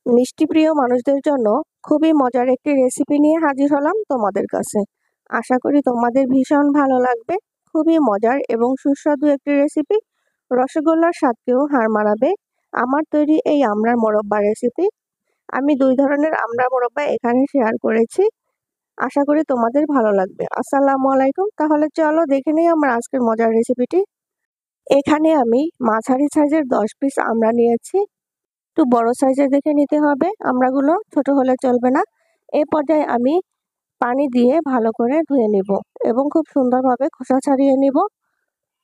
মিষ্টি প্রিয় মানুষদের জন্য খুবই মজার একটি রেসিপি নিয়ে হাজির হলাম তোমাদের কাছে। আশা করি তোমাদের ভীষণ ভালো লাগবে। খুবই মজার এবং সুস্বাদু একটি রেসিপি, রসগোল্লার স্বাদকেও হার মানাবে আমার তৈরি এই আমড়ার মোরব্বা রেসিপি। আমি 2 ধরনের আমড়া মোরব্বা এখানে শেয়ার করেছি। আশা করি তোমাদের ভালো লাগবে। আসসালামু আলাইকুম। তাহলে চলো দেখে নেই আমার আজকের মজার রেসিপিটি। এখানে আমি মাঝারি সাইজের 10 পিস আমড়া নিয়েছি। একটু বড় সাইজের দেখে নিতে হবে, আমড়াগুলো ছোট হলে চলবে না। এই পর্যায়ে আমি পানি দিয়ে ভালো করে ধুয়ে নিব এবং খুব সুন্দরভাবে খোসা ছাড়িয়ে নিব।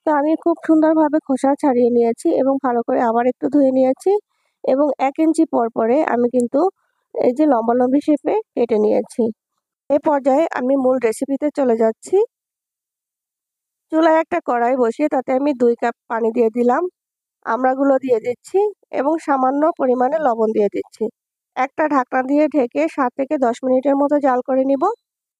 তো আমি খুব সুন্দরভাবে খোসা ছাড়িয়ে নিয়েছি এবং ভালো করে আবার একটু ধুয়ে নিয়েছি এবং 1 ইঞ্চি পরে আমি কিন্তু এই যে লম্বা শেপে কেটে নিয়েছি। এই পর্যায়ে আমি মূল রেসিপিতে চলে যাচ্ছি। চুলায় একটা কড়াই বসিয়ে তাতে আমি 2 কাপ পানি দিয়ে দিলাম। আমড়াগুলো দিয়ে দিচ্ছি এবং সামান্য পরিমাণে লবণ দিয়ে দিচ্ছি। একটা ঢাকনা দিয়ে ঢেকে 7 থেকে 10 মিনিটের মতো জাল করে নিব।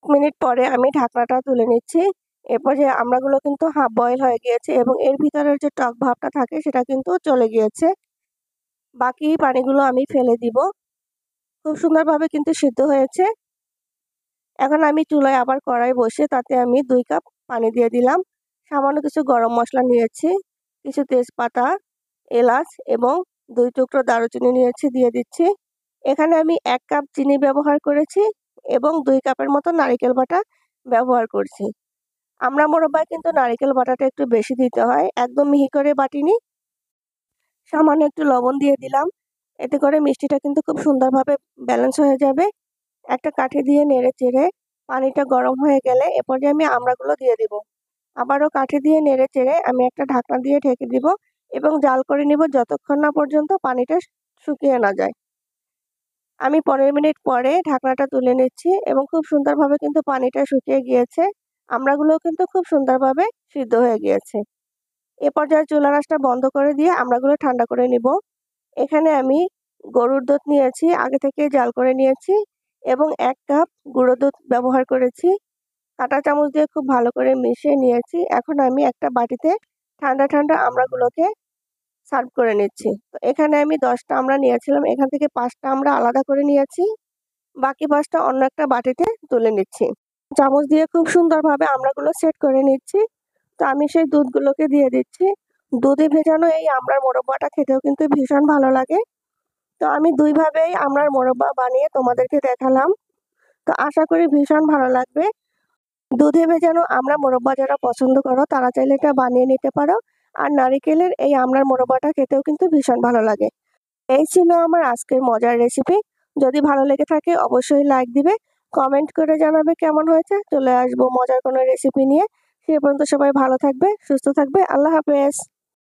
মিনিট পরে আমি ঢাকনাটা তুলে নিচ্ছি। এরপর যে আমড়াগুলো কিন্তু হাফ বয়েল হয়ে গিয়েছে এবং এর ভিতরের যে টক ভাবটা থাকে সেটা কিন্তু চলে গিয়েছে। বাকি পানিগুলো আমি ফেলে দিব। খুব সুন্দরভাবে কিন্তু সিদ্ধ হয়েছে। এখন আমি চুলায় আবার কড়াই বসিয়ে তাতে আমি 2 কাপ পানি দিয়ে দিলাম। সামান্য কিছু গরম মশলা নিয়েছি, কিছু তেজপাতা, এলাচ এবং 2 টুকরো দারুচিনি নিয়েছি, দিয়ে দিচ্ছি। এখানে আমি 1 কাপ চিনি ব্যবহার করেছি এবং 2 কাপের মতো নারকেল বাটা ব্যবহার করছি। আমড়া মোরব্বায় কিন্তু নারকেল বাটাটা একটু বেশি দিতে হয়, একদম মিহি করে বাটিনি। সামান্য একটু লবণ দিয়ে দিলাম, এতে করে মিষ্টিটা কিন্তু খুব সুন্দরভাবে ব্যালেন্স হয়ে যাবে। একটা কাঠি দিয়ে নেড়ে চেড়ে পানিটা গরম হয়ে গেলে এ পর্যায়ে আমি আমড়াগুলো দিয়ে দিব। আবারও কাঠি দিয়ে নেড়ে চেড়ে আমি একটা ঢাকনা দিয়ে ঢেকে দিব এবং জাল করে নিব যতক্ষণ না পর্যন্ত পানিটা শুকিয়ে না যায়। আমি 15 মিনিট পরে ঢাকনাটা তুলে নিচ্ছি এবং খুব সুন্দরভাবে কিন্তু পানিটা শুকিয়ে গিয়েছে। আমড়াগুলোও কিন্তু খুব সুন্দরভাবে সিদ্ধ হয়ে গিয়েছে। এ পর্যায়ে চুলার আঁচটা বন্ধ করে দিয়ে আমড়াগুলো ঠান্ডা করে নিব। এখানে আমি গরুর দুধ নিয়েছি, আগে থেকে জাল করে নিয়েছি এবং 1 কাপ গুঁড়ো দুধ ব্যবহার করেছি। কাঁটা চামচ দিয়ে খুব ভালো করে মিশিয়ে নিয়েছি। এখন আমি একটা বাটিতে ঠান্ডা আমড়াগুলোকে সার্ভ করে নিচ্ছি। তো এখানে আমি 10টা আমড়া নিয়েছিলাম, এখান থেকে 5টা আমড়া আলাদা করে নিয়েছি। বাকি 5টা অন্য একটা বাটিতে তুলে নিচ্ছি। চামচ দিয়ে খুব সুন্দরভাবে আমড়াগুলো সেট করে নিচ্ছি। তো আমি সেই দুধগুলোকে দিয়ে দিচ্ছি। দুধে ভেজানো এই আমড়ার মোরব্বাটা খেতেও কিন্তু ভীষণ ভালো লাগে। তো আমি 2 ভাবেই আমড়ার মোরব্বা বানিয়ে তোমাদেরকে দেখালাম। তো আশা করি ভীষণ ভালো লাগবে। দুধে ভেজানো আমড়া মোরব্বা যারা পছন্দ করো তারা চাইলে এটা বানিয়ে নিতে পারো। আর নারিকেলের এই আমড়ার মোরব্বাটা খেতেও কিন্তু ভীষণ ভালো লাগে। এই ছিল আমার আজকের মজার রেসিপি। যদি ভালো লেগে থাকে অবশ্যই লাইক দিবে, কমেন্ট করে জানাবে কেমন হয়েছে। চলে আসবো মজার কোনো রেসিপি নিয়ে। সে পর্যন্ত সবাই ভালো থাকবে, সুস্থ থাকবে। আল্লাহ হাফেজ।